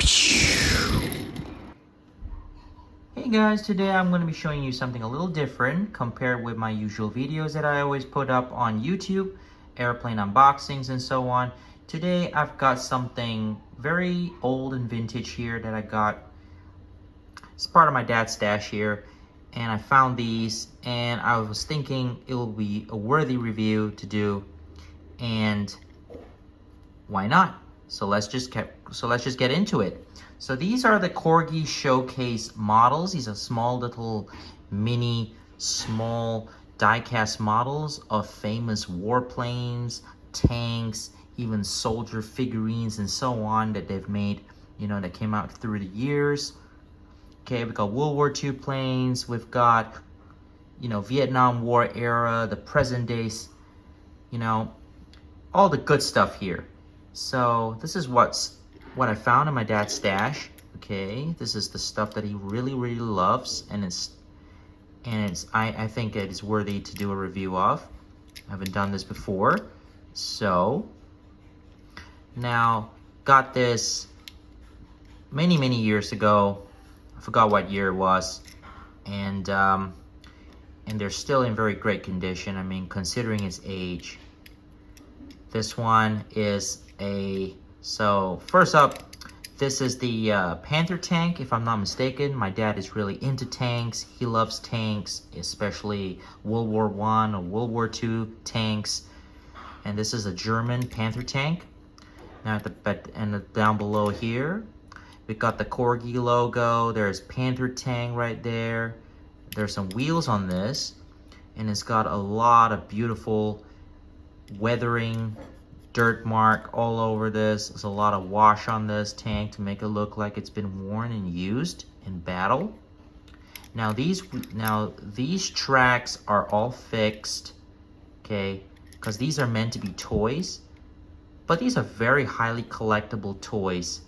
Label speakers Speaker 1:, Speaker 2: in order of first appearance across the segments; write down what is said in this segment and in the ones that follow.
Speaker 1: Hey guys, today I'm going to be showing you something a little different compared with my usual videos that I always put up on YouTube, airplane unboxings and so on. Today I've got something very old and vintage here that I got. It's part of my dad's stash here, and I found these and I was thinking it will be a worthy review to do, and why not? So let's just get into it. So these are the Corgi showcase models. These are small little mini small die-cast models of famous warplanes, tanks, even soldier figurines and so on that they've made, that came out through the years. Okay, we've got World War II planes, we've got, Vietnam War era, the present days, all the good stuff here. So this is what I found in my dad's stash. Okay, this is the stuff that he really loves, and I think it is worthy to do a review of. I haven't done this before. So now got this many years ago. I forgot what year it was, and they're still in very great condition. I mean, considering its age. This one is so first up, this is the Panther tank, if I'm not mistaken. My dad is really into tanks. He loves tanks, especially World War I or World War II tanks. And this is a German Panther tank. Now down below here, we've got the Corgi logo. There's Panther tank right there. There's some wheels on this, and it's got a lot of beautiful weathering, dirt mark all over this. There's a lot of wash on this tank to make it look like it's been worn and used in battle. Now these tracks are all fixed, okay, because these are meant to be toys, but these are very highly collectible toys,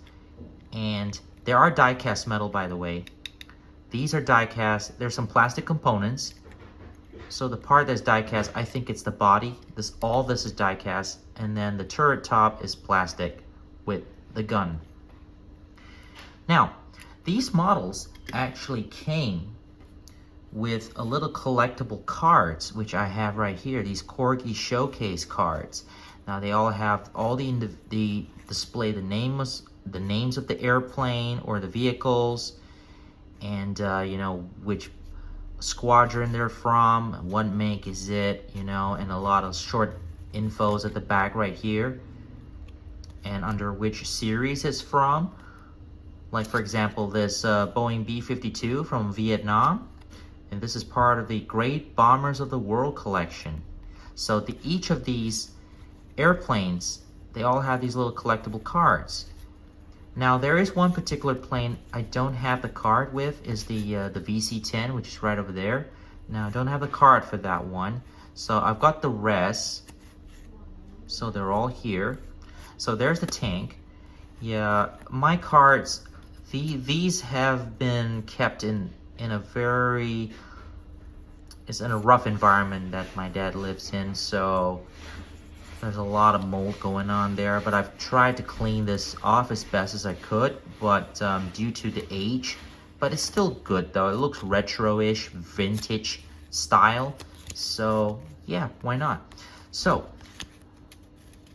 Speaker 1: and they are die-cast metal, by the way. These are die-cast. There's some plastic components. So the part that's die-cast, I think it's the body. All this is die-cast, and then the turret top is plastic with the gun. Now, these models actually came with a little collectible cards, which I have right here. These Corgi showcase cards. Now they all have the display the names of the airplane or the vehicles, and which squadron they're from, what make is it, and a lot of short infos at the back right here, and under which series it's from. Like, for example, this Boeing B-52 from Vietnam, and this is part of the Great Bombers of the World collection. So each of these airplanes, they all have these little collectible cards. Now there is one particular plane I don't have the card with, is the VC-10, which is right over there. Now I don't have the card for that one, so I've got the rest. So they're all here. So there's the tank. Yeah, my cards, these have been kept in a rough environment that my dad lives in, so there's a lot of mold going on there, but I've tried to clean this off as best as I could, but due to the age, but it's still good though. It looks retro-ish, vintage style, so yeah, why not? So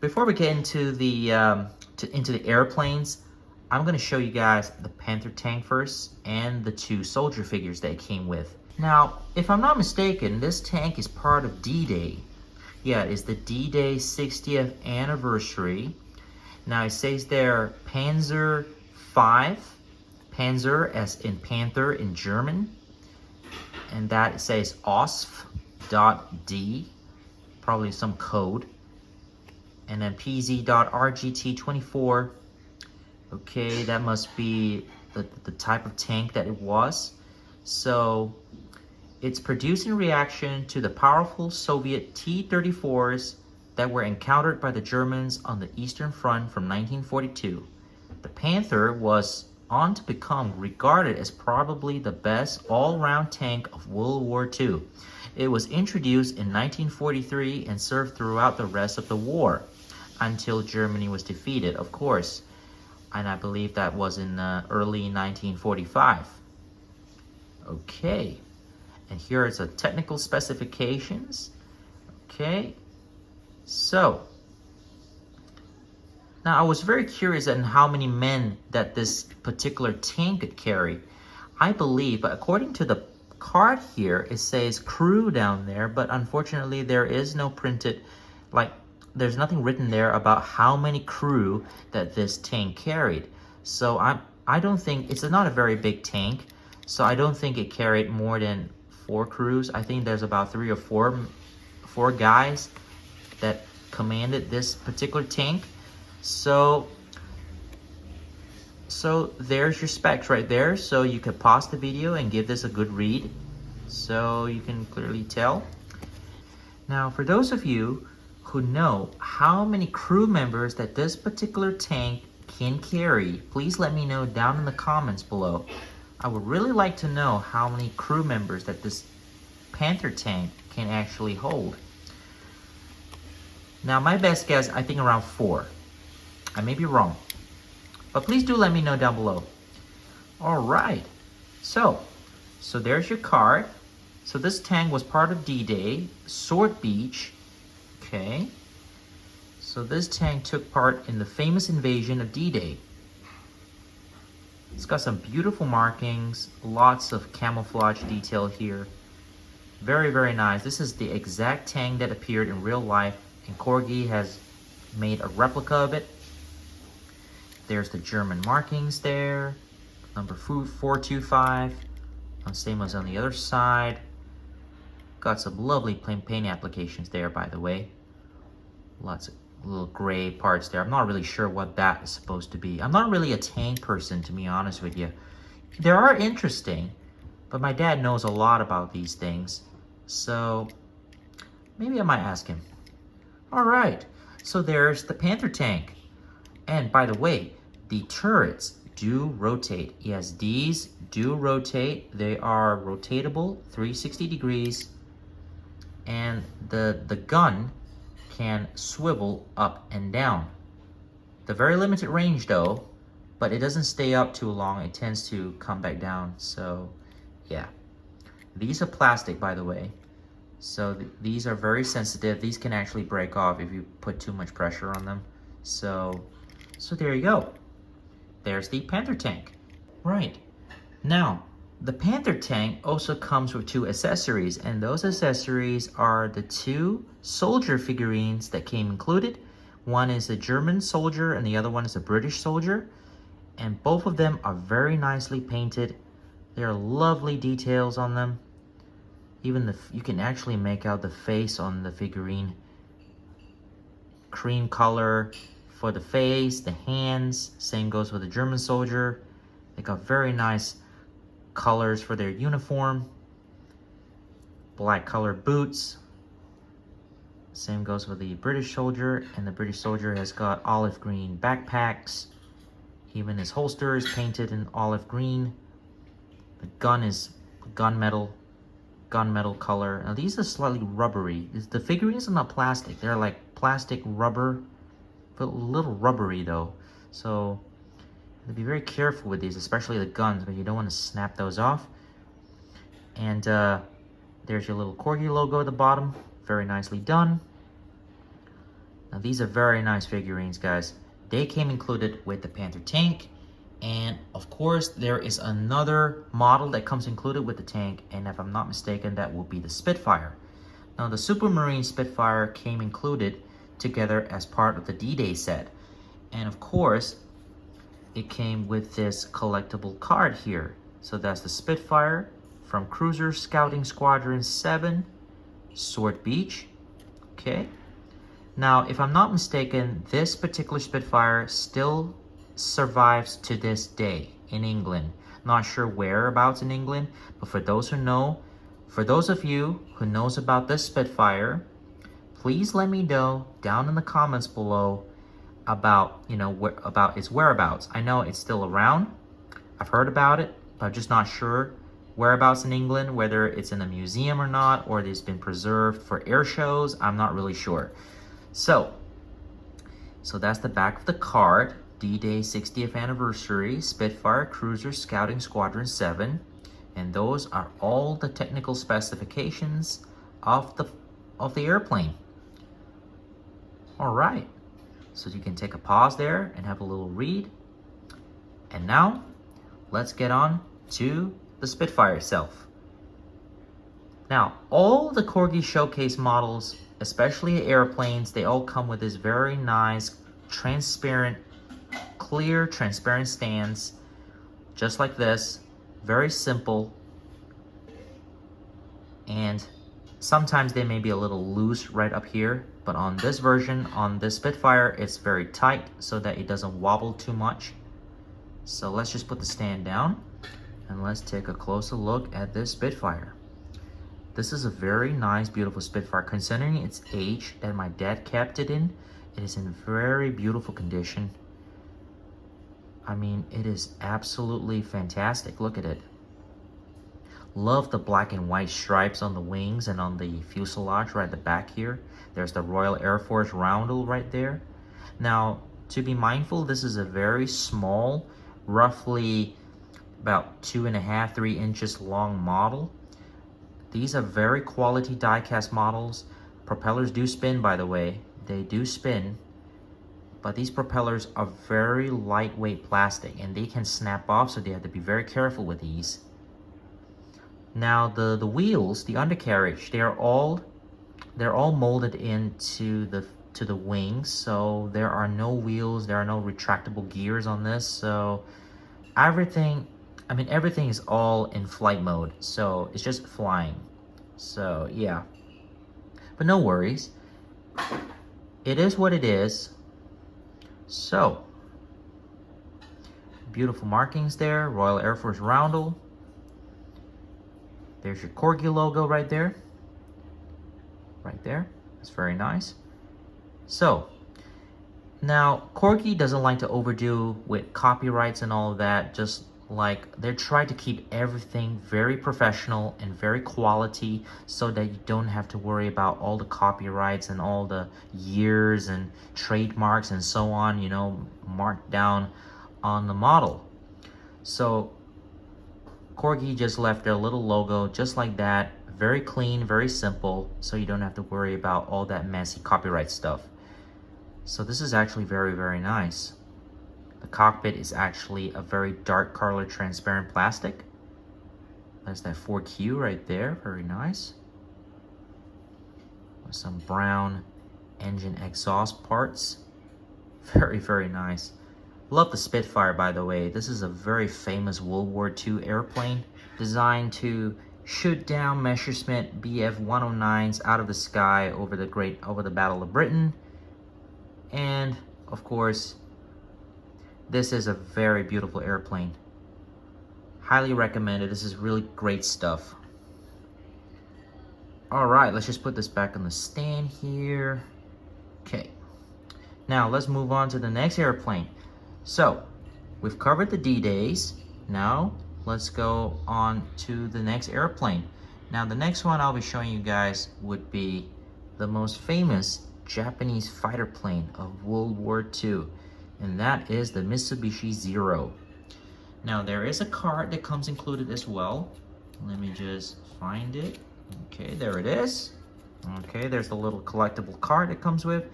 Speaker 1: before we get into the airplanes, I'm going to show you guys the Panther tank first and the two soldier figures that it came with. Now, if I'm not mistaken, this tank is part of D-Day. Yeah, it's the D-Day 60th anniversary. Now it says there Panzer V, Panzer as in Panther in German, and that it says OSF.D, probably some code, and then PZ.RGT24. Okay, that must be the type of tank that it was. So it's produced in reaction to the powerful Soviet T-34s that were encountered by the Germans on the Eastern Front from 1942. The Panther was on to become regarded as probably the best all-round tank of World War II. It was introduced in 1943 and served throughout the rest of the war, until Germany was defeated, of course. and I believe that was in early 1945. Okay, and here is the technical specifications. Okay, so now I was very curious on how many men that this particular tank could carry. I believe, but according to the card here, it says crew down there, but unfortunately there is no printed, like, there's nothing written there about how many crew that this tank carried. So I don't think, it's not a very big tank, so I don't think it carried more than 4 crews. I think there's about 3 or 4 guys that commanded this particular tank. So there's your specs right there. So you could pause the video and give this a good read so you can clearly tell. Now, for those of you who know how many crew members that this particular tank can carry, please let me know down in the comments below. I would really like to know how many crew members that this Panther tank can actually hold. Now, my best guess, I think around 4. I may be wrong, but please do let me know down below. All right, so there's your card. So this tank was part of D-Day, Sword Beach. Okay, so this tank took part in the famous invasion of D-Day. It's got some beautiful markings, lots of camouflage detail here. Very, very nice. This is the exact tank that appeared in real life, and Corgi has made a replica of it. There's the German markings there, number 425, same as on the other side. Got some lovely paint applications there, by the way. Lots of little gray parts there. I'm not really sure what that is supposed to be. I'm not really a tank person, to be honest with you. They are interesting, but my dad knows a lot about these things, so maybe I might ask him. All right, so there's the Panther tank. And by the way, the turrets do rotate. Yes, these do rotate. They are rotatable, 360 degrees. And the gun can swivel up and down. The very limited range though, but it doesn't stay up too long. It tends to come back down. So yeah, these are plastic, by the way. So these are very sensitive. These can actually break off if you put too much pressure on them. So there you go. There's the Panther tank. Right. Now, the Panther tank also comes with 2 accessories, and those accessories are the 2 soldier figurines that came included. One is a German soldier and the other one is a British soldier. And both of them are very nicely painted. There are lovely details on them. Even you can actually make out the face on the figurine. Cream color for the face, the hands. Same goes with the German soldier. They got very nice colors for their uniform. Black colored boots. Same goes with the British soldier, and the British soldier has got olive green backpacks. Even his holster is painted in olive green. The gun is gunmetal color. Now these are slightly rubbery. The figurines are not plastic. They're like plastic rubber, but a little rubbery though. So be very careful with these, especially the guns, because you don't want to snap those off. And there's your little Corgi logo at the bottom. Very nicely done. Now these are very nice figurines, guys. They came included with the Panther tank. And of course, there is another model that comes included with the tank. And if I'm not mistaken, that will be the Spitfire. Now the Supermarine Spitfire came included together as part of the D-Day set. And of course, it came with this collectible card here. So that's the Spitfire from Cruiser Scouting Squadron 7, Sword Beach. Okay. Now, if I'm not mistaken, this particular Spitfire still survives to this day in England. Not sure whereabouts in England, but for those who know, for those of you who knows about this Spitfire, please let me know down in the comments below about, about its whereabouts. I know it's still around. I've heard about it, but I'm just not sure whereabouts in England, whether it's in a museum or not, or it's been preserved for air shows. I'm not really sure. So that's the back of the card. D-Day 60th Anniversary Spitfire Cruiser Scouting Squadron 7. And those are all the technical specifications of the airplane. All right, so you can take a pause there and have a little read. And now, let's get on to the Spitfire itself. Now, all the Corgi showcase models, especially airplanes, they all come with this very nice, transparent, clear, transparent stands, just like this. Very simple. And sometimes they may be a little loose right up here, but on this version, on this Spitfire, it's very tight so that it doesn't wobble too much. So let's just put the stand down and let's take a closer look at this Spitfire. This is a very nice, beautiful Spitfire. Considering its age that my dad kept it in, it is in very beautiful condition. I mean, it is absolutely fantastic. Look at it. Love the black and white stripes on the wings and on the fuselage right at the back here. There's the Royal Air Force roundel right there. Now, to be mindful, this is a very small, roughly about 2.5, 3 inches long model. These are very quality die-cast models. Propellers do spin, by the way. They do spin. But these propellers are very lightweight plastic and they can snap off, so they have to be very careful with these. Now the wheels, the undercarriage, they're all molded into the wings, so there are no wheels, there are no retractable gears on this. So everything is all in flight mode, so it's just flying. So yeah, but no worries. It is what it is. So, beautiful markings there, Royal Air Force roundel. There's your Corgi logo right there. Right there. That's very nice. So, now Corgi doesn't like to overdo with copyrights and all of that. Just like they're trying to keep everything very professional and very quality, so that you don't have to worry about all the copyrights and all the years and trademarks and so on, you know, marked down on the model. So Corgi just left their little logo just like that, very clean, very simple, so you don't have to worry about all that messy copyright stuff. So this is actually very, very nice. The cockpit is actually a very dark color transparent plastic. There's that 4Q right there, very nice. With some brown engine exhaust parts. Very, very nice. Love the Spitfire, by the way. This is a very famous World War II airplane designed to shoot down Messerschmitt Bf-109s out of the sky over the Battle of Britain. And of course, this is a very beautiful airplane. Highly recommended. This is really great stuff. All right, let's just put this back on the stand here. Okay. Now let's move on to the next airplane. So we've covered the D-Days. Now let's go on to the next airplane. Now the next one I'll be showing you guys would be the most famous Japanese fighter plane of World War II. And that is the Mitsubishi Zero. Now there is a card that comes included as well. Let me just find it. Okay, there it is. Okay, there's the little collectible card it comes with.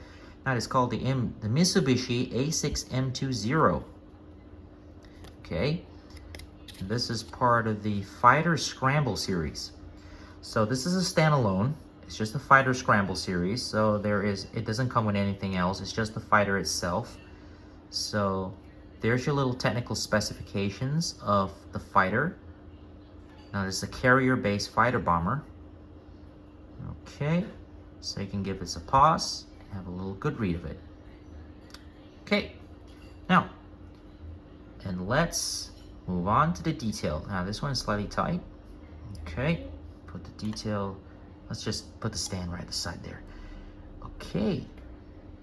Speaker 1: That is called the Mitsubishi A6M20. Okay, this is part of the Fighter Scramble series. So this is a standalone. It's just the Fighter Scramble series. So it doesn't come with anything else. It's just the fighter itself. So there's your little technical specifications of the fighter. Now this is a carrier-based fighter bomber. Okay, so you can give this a pause and have a little good read of it. Okay, now, and let's move on to the detail. Now this one is slightly tight. Okay, put the detail, let's just put the stand right aside there. Okay,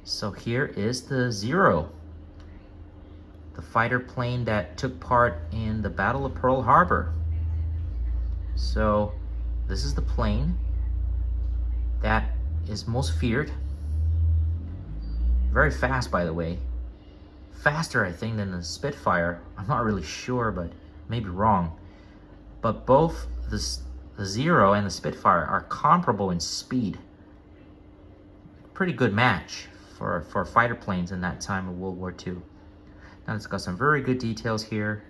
Speaker 1: so here is the Zero. The fighter plane that took part in the Battle of Pearl Harbor. So this is the plane that is most feared. Very fast, by the way. faster, I think, than the Spitfire. I'm not really sure, but maybe wrong. But both the Zero and the Spitfire are comparable in speed. Pretty good match for fighter planes in that time of World War II. Now it's got some very good details here.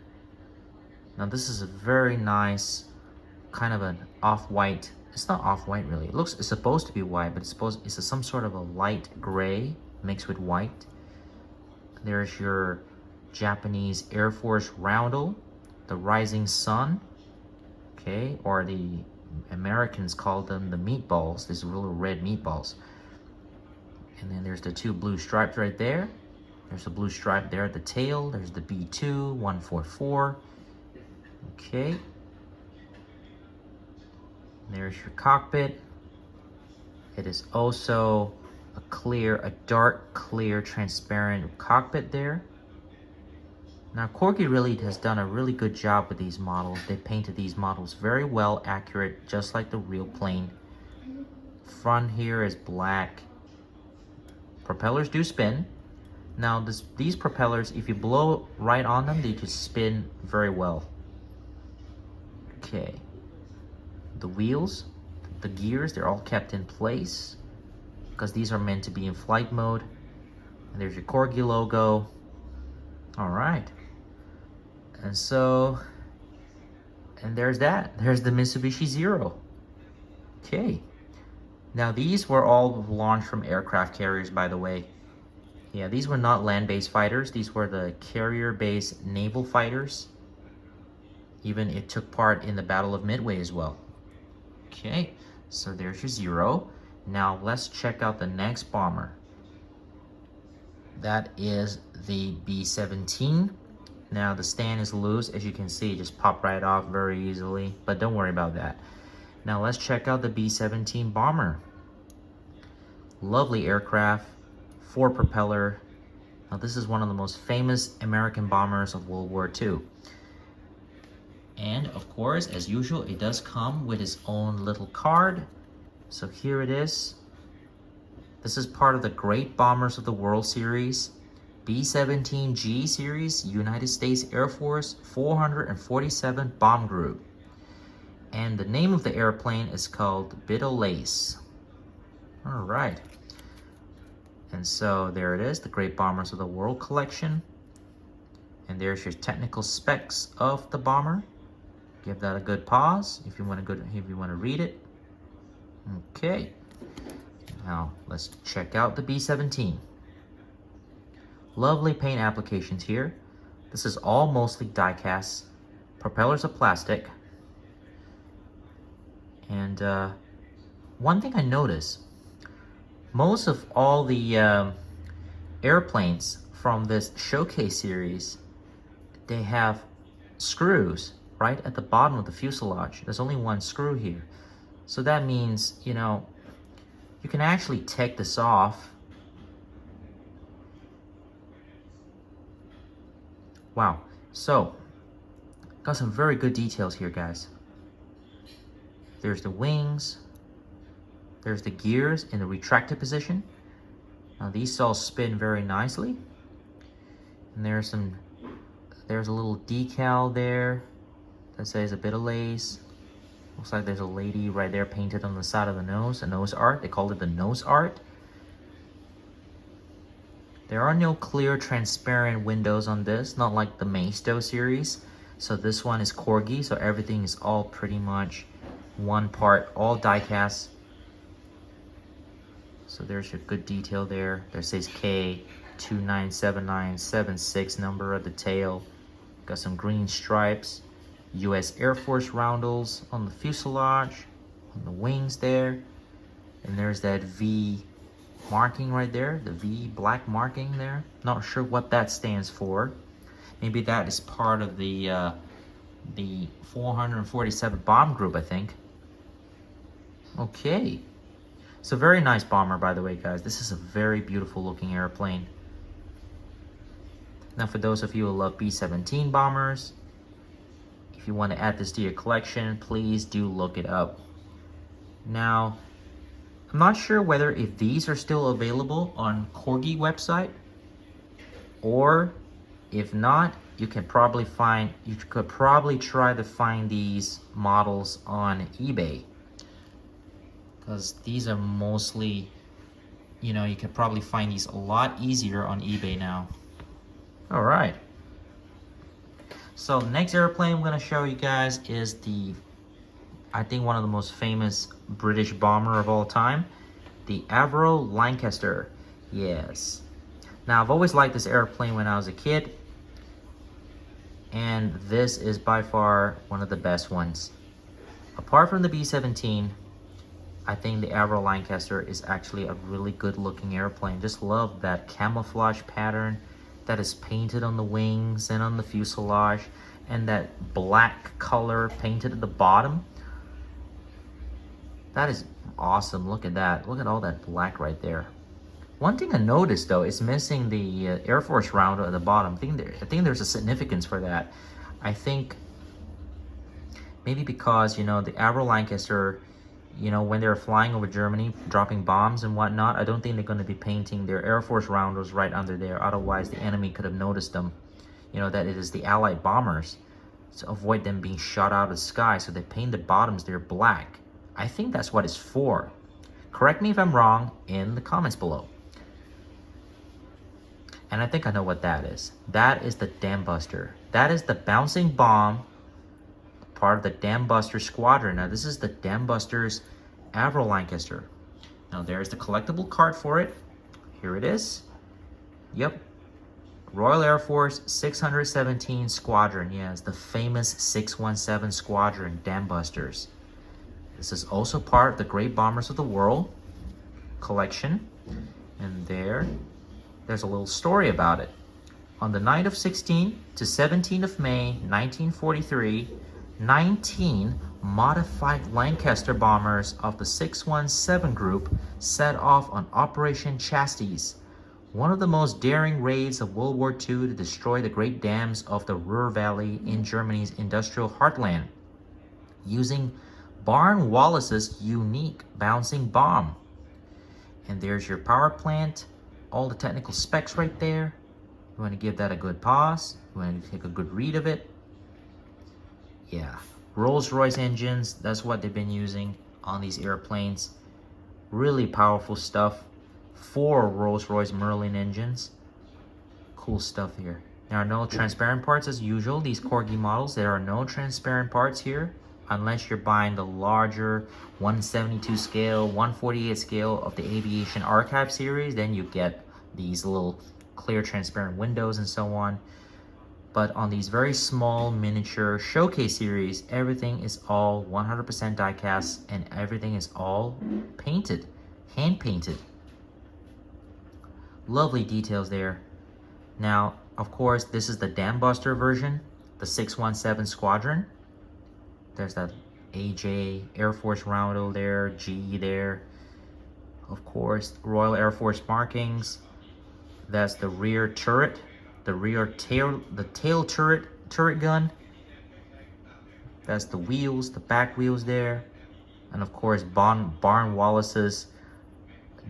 Speaker 1: Now this is a very nice kind of an off-white. It's not off-white really. It's supposed to be white, but it's some sort of a light gray mixed with white. There's your Japanese Air Force roundel, the rising sun, okay, or the Americans call them the meatballs, these little red meatballs. And then there's the two blue stripes right there. There's a blue stripe there at the tail. There's the B2 144. Okay. There's your cockpit. It is also a dark clear transparent cockpit there. Now Corgi really has done a really good job with these models. They painted these models very well, accurate, just like the real plane. Front here is black. Propellers do spin. Now these propellers, if you blow right on them, they just spin very well. Okay. The wheels, the gears, they're all kept in place because these are meant to be in flight mode. And there's your Corgi logo. All right. And there's that. There's the Mitsubishi Zero. Okay. Now these were all launched from aircraft carriers, by the way. Yeah, these were not land-based fighters. These were the carrier-based naval fighters. Even it took part in the Battle of Midway as well. Okay, so there's your Zero. Now let's check out the next bomber. That is the B-17. Now the stand is loose, as you can see, it just popped right off very easily, but don't worry about that. Now let's check out the B-17 bomber. Lovely aircraft, 4-propeller. Now this is one of the most famous American bombers of World War II. And of course, as usual, it does come with its own little card. So here it is. This is part of the Great Bombers of the World series. B-17G series, United States Air Force 447 Bomb Group. And the name of the airplane is called Lace. All right. And so there it is, the Great Bombers of the World collection. And there's your technical specs of the bomber. Give that a good pause if you want to read it. Okay. Now let's check out the B-17. Lovely paint applications here. This is all mostly die-cast. Propellers are plastic. And one thing I noticed, most of all the airplanes from this showcase series, they have screws right at the bottom of the fuselage. There's only one screw here. So that means, you know, you can actually take this off. Wow. So, got some very good details here, guys. There's the wings. There's the gears in the retracted position. Now these all spin very nicely. And there's a little decal there that says a bit of lace. Looks like there's a lady right there painted on the side of the nose, a nose art. They call it the nose art. There are no clear transparent windows on this, not like the Maisto series. So this one is Corgi, so everything is all pretty much one part, all die cast. So there's your good detail there. There says K297976 number at the tail. Got some green stripes. US Air Force roundels on the fuselage, on the wings there. And there's that V marking right there, the V black marking there. Not sure what that stands for. Maybe that is part of the 447 bomb group, I think. Okay. It's a very nice bomber, by the way, guys. This is a very beautiful looking airplane. Now, for those of you who love B-17 bombers, if you want to add this to your collection, please do look it up. Now, I'm not sure whether if these are still available on Corgi website. Or if not, you could probably try to find these models on eBay, because these are mostly, you know, you could probably find these a lot easier on eBay now. All right. So next airplane I'm going to show you guys is I think one of the most famous British bomber of all time, the Avro Lancaster. Yes. Now, I've always liked this airplane when I was a kid, and this is by far one of the best ones. Apart from the B-17, I think the Avro Lancaster is actually a really good looking airplane. Just love that camouflage pattern that is painted on the wings and on the fuselage, and that black color painted at the bottom. That is awesome. Look at that. Look at all that black right there. One thing I noticed though is missing the Air Force round at the bottom. I think there's a significance for that. I think maybe because, you know, the Avro Lancaster, you know, when they're flying over Germany, dropping bombs and whatnot, I don't think they're going to be painting their Air Force rounders right under there. Otherwise, the enemy could have noticed them. You know, that it is the Allied bombers, to avoid them being shot out of the sky. So they paint the bottoms there black. I think that's what it's for. Correct me if I'm wrong in the comments below. And I think I know what that is. That is the Dam Buster. That is the bouncing bomb, part of the Dam Buster squadron. Now this is the Dam Buster's Avro Lancaster. Now there's the collectible card for it. Here it is. Yep. Royal Air Force 617 Squadron. Yes, the famous 617 Squadron Dam Busters. This is also part of the Great Bombers of the World collection. And there's a little story about it. On the night of 16 to 17 of May 1943, 19 modified Lancaster bombers of the 617 group set off on Operation Chastise, one of the most daring raids of World War II to destroy the great dams of the Ruhr Valley in Germany's industrial heartland, using Barn Wallace's unique bouncing bomb. And there's your power plant, all the technical specs right there. You want to give that a good pause. You want to take a good read of it. Yeah, Rolls-Royce engines, that's what they've been using on these airplanes. Really powerful stuff. 4 Rolls-Royce Merlin engines. Cool stuff here. There are no transparent parts as usual. These Corgi models, there are no transparent parts here, unless you're buying the larger 172 scale, 148 scale of the Aviation Archive series. Then you get these little clear transparent windows and so on. But on these very small miniature showcase series, everything is all 100% die cast, and everything is all painted, hand painted. Lovely details there. Now, of course, this is the Dam Buster version, the 617 Squadron. There's that AJ Air Force roundel there, G there. Of course, Royal Air Force markings. That's the rear turret, the rear tail, the tail turret gun. That's the wheels, the back wheels there. And of course, Barn Wallace's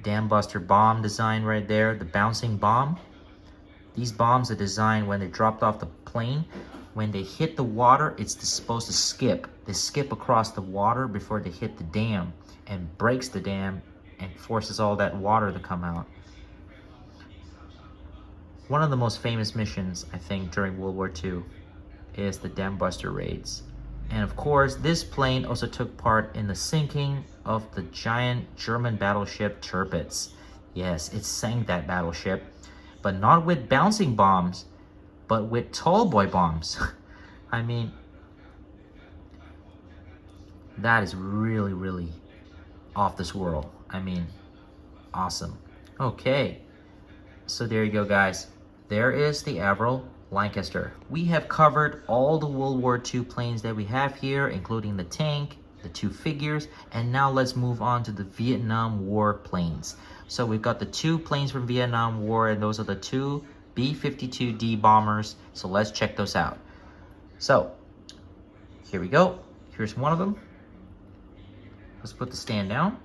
Speaker 1: Dam Buster bomb design right there, the bouncing bomb. These bombs are designed when they dropped off the plane. When they hit the water, it's supposed to skip. They skip across the water before they hit the dam and breaks the dam and forces all that water to come out. One of the most famous missions, I think, during World War II is the Dam Buster raids. And of course, this plane also took part in the sinking of the giant German battleship Tirpitz. Yes, it sank that battleship, but not with bouncing bombs, but with tall boy bombs. I mean, that is really, really off this world. I mean, awesome. Okay, so there you go, guys. There is the Avro Lancaster. We have covered all the World War II planes that we have here, including the tank, the 2 figures, and now let's move on to the Vietnam War planes. So we've got the 2 planes from Vietnam War, and those are the 2 B-52D bombers. So let's check those out. So here we go. Here's one of them. Let's put the stand down.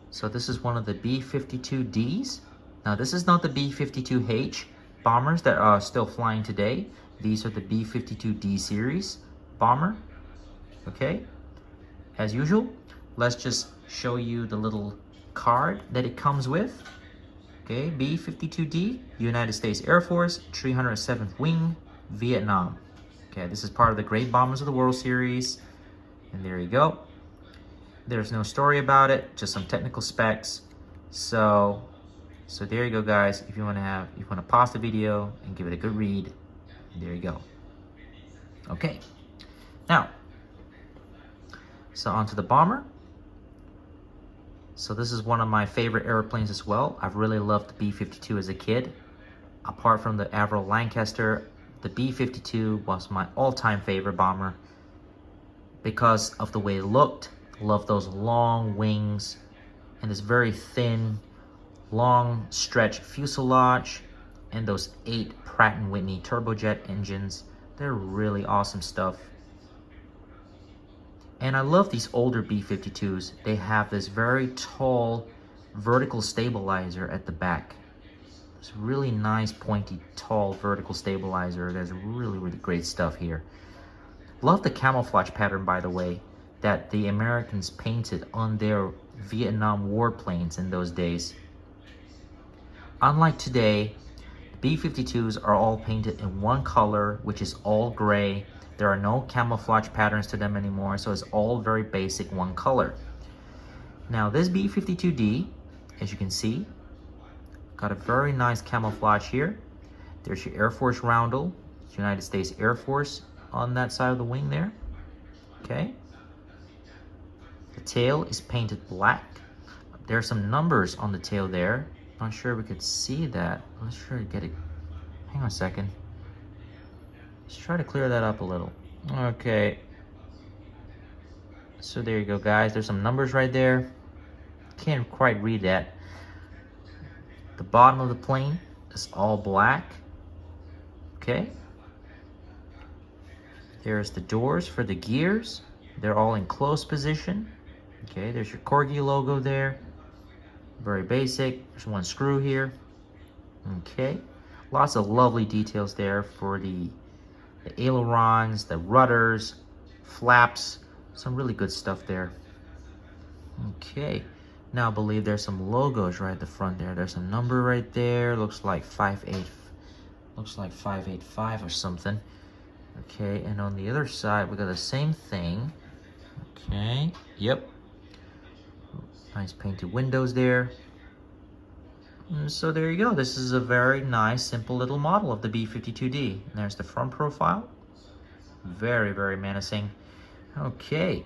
Speaker 1: So this is one of the B-52Ds. Now this is not the B-52H. bombers that are still flying today. These are the B-52D series bomber. Okay, as usual, let's just show you the little card that it comes with. Okay, B-52D, United States Air Force, 307th Wing, Vietnam. Okay, this is part of the Great Bombers of the World series. And there you go. There's no story about it, just some technical specs. So there you go, guys. If you want to pause the video and give it a good read, there you go. Okay, now, so onto the bomber. So this is one of my favorite airplanes as well. I've really loved the B-52 as a kid. Apart from the Avro Lancaster, the B-52 was my all-time favorite bomber because of the way it looked. Love those long wings and this very thin, long stretch fuselage and those 8 Pratt & Whitney turbojet engines. They're really awesome stuff. And I love these older B-52s. They have this very tall vertical stabilizer at the back. It's really nice, pointy, tall vertical stabilizer. There's really, really great stuff here. Love the camouflage pattern, by the way, that the Americans painted on their Vietnam War planes in those days. Unlike today, B-52s are all painted in one color, which is all gray. There are no camouflage patterns to them anymore, so it's all very basic one color. Now this B-52D, as you can see, got a very nice camouflage here. There's your Air Force roundel, United States Air Force on that side of the wing there. Okay. The tail is painted black. There's some numbers on the tail there. Not sure we could see that. Let's try to get it. Hang on a second. Let's try to clear that up a little. Okay. So there you go, guys. There's some numbers right there. Can't quite read that. The bottom of the plane is all black. Okay. There's the doors for the gears. They're all in closed position. Okay, there's your Corgi logo there. Very basic. There's one screw here. Okay. Lots of lovely details there for the ailerons, the rudders, flaps. Some really good stuff there. Okay. Now I believe there's some logos right at the front there. There's a number right there. Looks like 585 or something. Okay, and on the other side we got the same thing. Okay, yep. Nice painted windows there. And so there you go. This is a very nice, simple little model of the B-52D. And there's the front profile. Very, very menacing. Okay.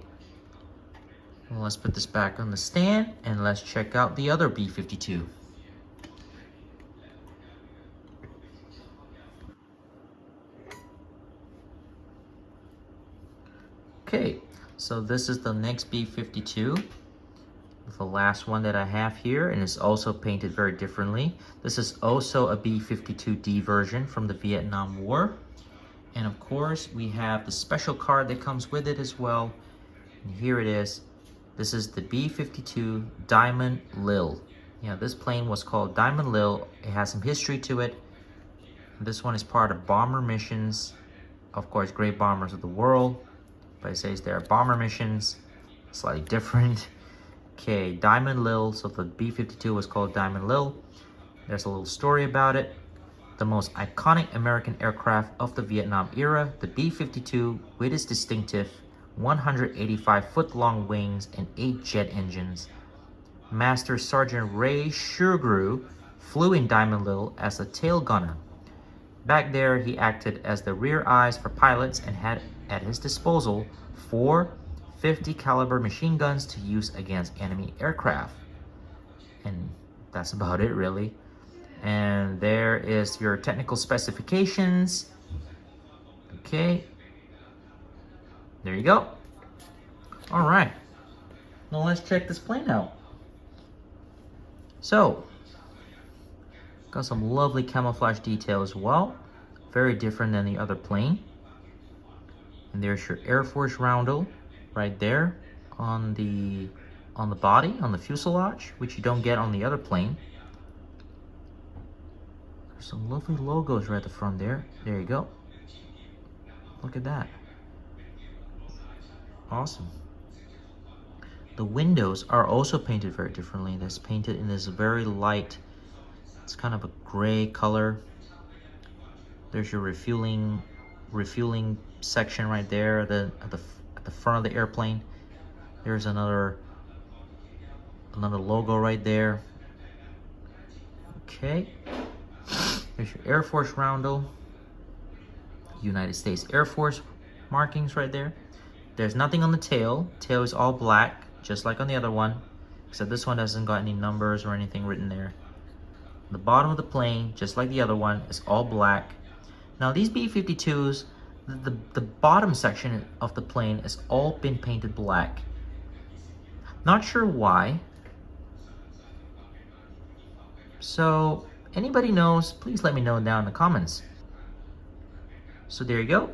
Speaker 1: Well, let's put this back on the stand and let's check out the other B-52. Okay, so this is the next B-52. The last one that I have here, and it's also painted very differently. This is also a B-52D version from the Vietnam War. And of course, we have the special card that comes with it as well. And here it is. This is the B-52 Diamond Lil. Yeah, this plane was called Diamond Lil. It has some history to it. This one is part of bomber missions. Of course, Great Bombers of the World. But it says there are bomber missions. Slightly different. Okay, Diamond Lil. So the B-52 was called Diamond Lil. There's a little story about it. The most iconic American aircraft of the Vietnam era, the B-52 with its distinctive 185-foot-long wings and 8 jet engines. Master Sergeant Ray Shurgrew flew in Diamond Lil as a tail gunner. Back there, he acted as the rear eyes for pilots and had at his disposal 4 50 caliber machine guns to use against enemy aircraft. And that's about it, really. And there is your technical specifications. Okay. There you go. All right. Now let's check this plane out. So, got some lovely camouflage detail as well. Very different than the other plane. And there's your Air Force roundel right there on the body, on the fuselage, which you don't get on the other plane. Some lovely logos right at the front there. There you go. Look at that. Awesome. The windows are also painted very differently. That's painted in this very light, it's kind of a gray color. There's your refueling section right there at the front of the airplane. There's another logo right there. Okay. There's your Air Force roundel. United States Air Force markings right there. There's nothing on the tail. Tail is all black, just like on the other one, except this one hasn't got any numbers or anything written there. The bottom of the plane, just like the other one, is all black. Now these B-52s, the bottom section of the plane has all been painted black. Not sure why. So anybody knows, please let me know down in the comments. So there you go.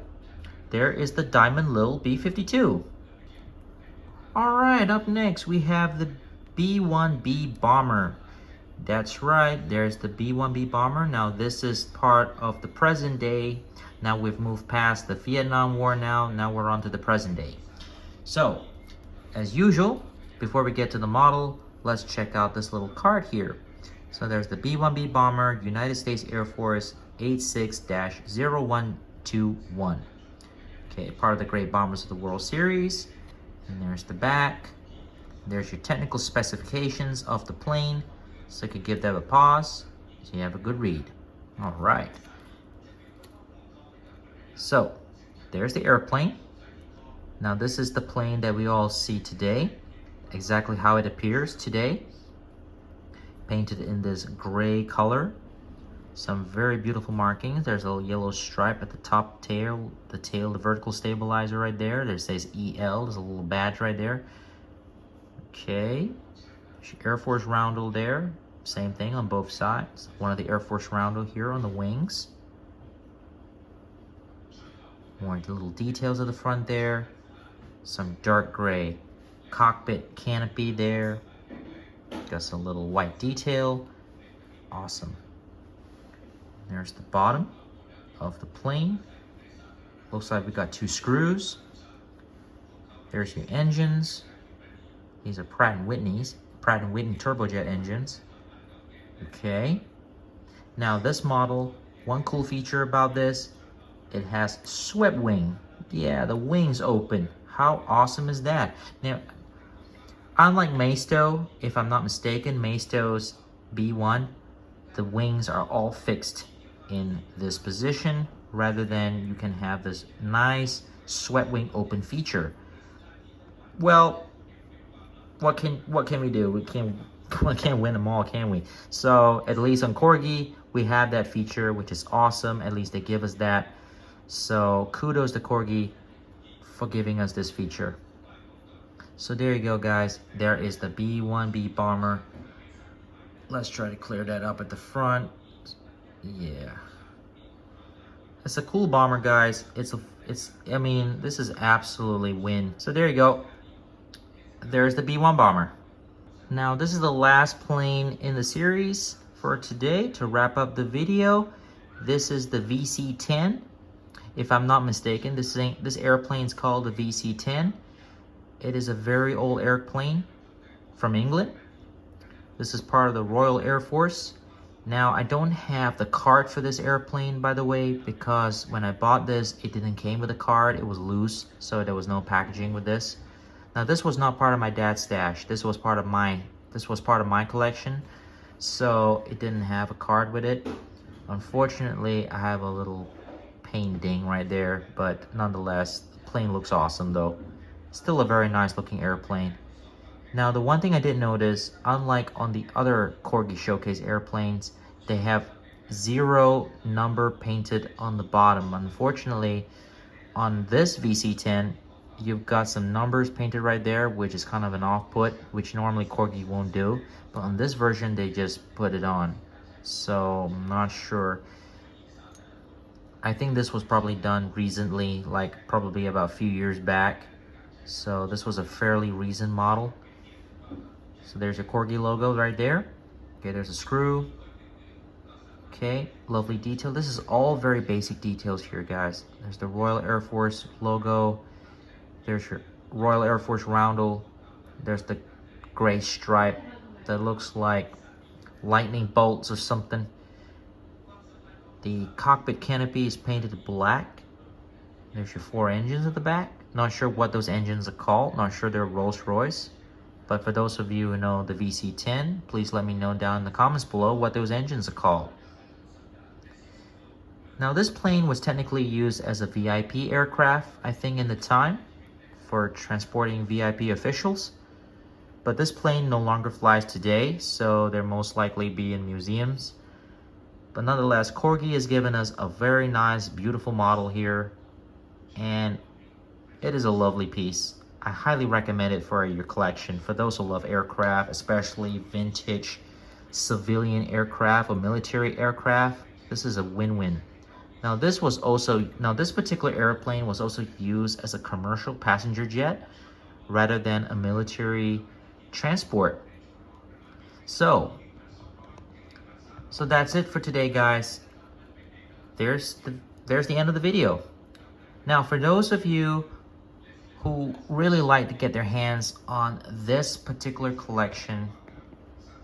Speaker 1: There is the Diamond Lil B-52. Alright, up next we have the B-1B bomber. That's right, there's the B-1B bomber. Now this is part of the present day. Now we've moved past the Vietnam War now we're on to the present day. So, as usual, before we get to the model, let's check out this little card here. So there's the B-1B bomber, United States Air Force 86-0121. Okay, part of the Great Bombers of the World Series. And there's the back. There's your technical specifications of the plane. So you could give that a pause so you have a good read. All right. So there's the airplane. Now this is the plane that we all see today. Exactly how it appears today. Painted in this gray color. Some very beautiful markings. There's a yellow stripe at the top tail, the vertical stabilizer right there. There says EL, there's a little badge right there. Okay, Air Force roundel there. Same thing on both sides. One of the Air Force roundel here on the wings. More into little details of the front there. Some dark gray cockpit canopy there. Got some little white detail. Awesome. There's the bottom of the plane. Looks like we got 2 screws. There's your engines. These are Pratt & Whitney turbojet engines. Okay. Now this model, one cool feature about this, it has swept wing. Yeah, the wings open. How awesome is that? Now, unlike Maisto, if I'm not mistaken, Maisto's B1, the wings are all fixed in this position rather than you can have this nice swept wing open feature. Well, what can we do? We can't win them all, can we? So at least on Corgi we have that feature, which is awesome. At least they give us that. So kudos to Corgi for giving us this feature. So there you go, guys. There is the B-1B bomber. Let's try to clear that up at the front. Yeah, it's a cool bomber, guys. I mean, this is absolutely win. So there you go. There's the B-1 bomber. Now this is the last plane in the series for today to wrap up the video. This is the VC-10. If I'm not mistaken, this airplane's called the VC-10. It is a very old airplane from England. This is part of the Royal Air Force. Now, I don't have the card for this airplane, by the way, because when I bought this, it didn't came with a card. It was loose, so there was no packaging with this. Now, this was not part of my dad's stash. This was part of my collection, so it didn't have a card with it. Unfortunately, I have a little paint ding right there, but nonetheless, the plane looks awesome, though. Still a very nice looking airplane. Now, the one thing I did notice, unlike on the other Corgi Showcase airplanes, they have 0 number painted on the bottom. Unfortunately, on this VC-10, you've got some numbers painted right there, which is kind of an off-put, which normally Corgi won't do. But on this version, they just put it on. So, I'm not sure. I think this was probably done recently, like probably about a few years back. So, this was a fairly recent model. So there's your Corgi logo right there. Okay, there's a screw. Okay, lovely detail. This is all very basic details here, guys. There's the Royal Air Force logo. There's your Royal Air Force roundel. There's the gray stripe that looks like lightning bolts or something. The cockpit canopy is painted black. There's your 4 engines at the back. Not sure what those engines are called. Not sure they're Rolls-Royce. But for those of you who know the VC-10, please let me know down in the comments below what those engines are called. Now this plane was technically used as a VIP aircraft, I think in the time, for transporting VIP officials. But this plane no longer flies today, so they'll most likely be in museums. But nonetheless, Corgi has given us a very nice, beautiful model here. And it is a lovely piece. I highly recommend it for your collection. For those who love aircraft, especially vintage civilian aircraft or military aircraft, this is a win-win. Now this particular airplane was also used as a commercial passenger jet rather than a military transport. So that's it for today, guys. There's the end of the video. Now for those of you who really like to get their hands on this particular collection,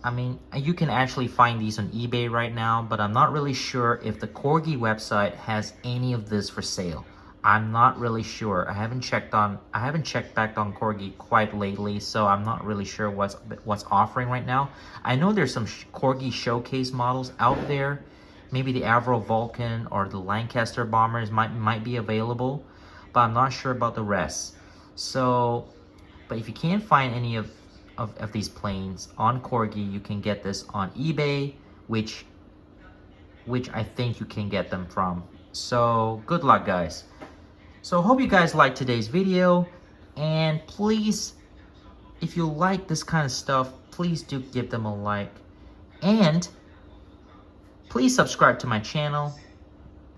Speaker 1: I mean, you can actually find these on eBay right now, but I'm not really sure if the Corgi website has any of this for sale. I'm not really sure. I haven't checked back on Corgi quite lately, so I'm not really sure what's offering right now. I know there's some Corgi showcase models out there. Maybe the Avro Vulcan or the Lancaster bombers might be available, but I'm not sure about the rest. So, but if you can't find any of these planes on Corgi, you can get this on eBay, which I think you can get them from. So good luck, guys. So hope you guys liked today's video, and please, if you like this kind of stuff, please do give them a like, and please subscribe to my channel.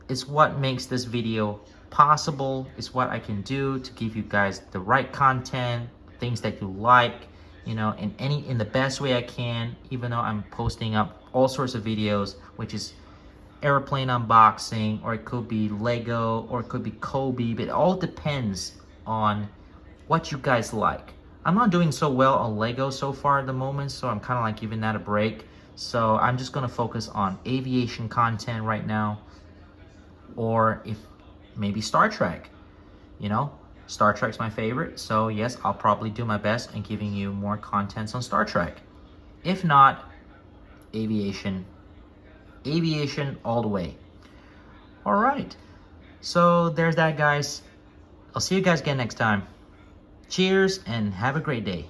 Speaker 1: It's what makes this video possible. It's what I can do to give you guys the right content, things that you like, you know, in the best way I can, even though I'm posting up all sorts of videos, which is airplane unboxing, or it could be Lego, or it could be Kobe, but it all depends on what you guys like. I'm not doing so well on Lego so far at the moment, so I'm kind of like giving that a break. So I'm just gonna focus on aviation content right now, or if maybe Star Trek, you know, Star Trek's my favorite, so yes, I'll probably do my best in giving you more contents on Star Trek. If not, aviation all the way. All right, so there's that, guys. I'll see you guys again next time. Cheers and have a great day.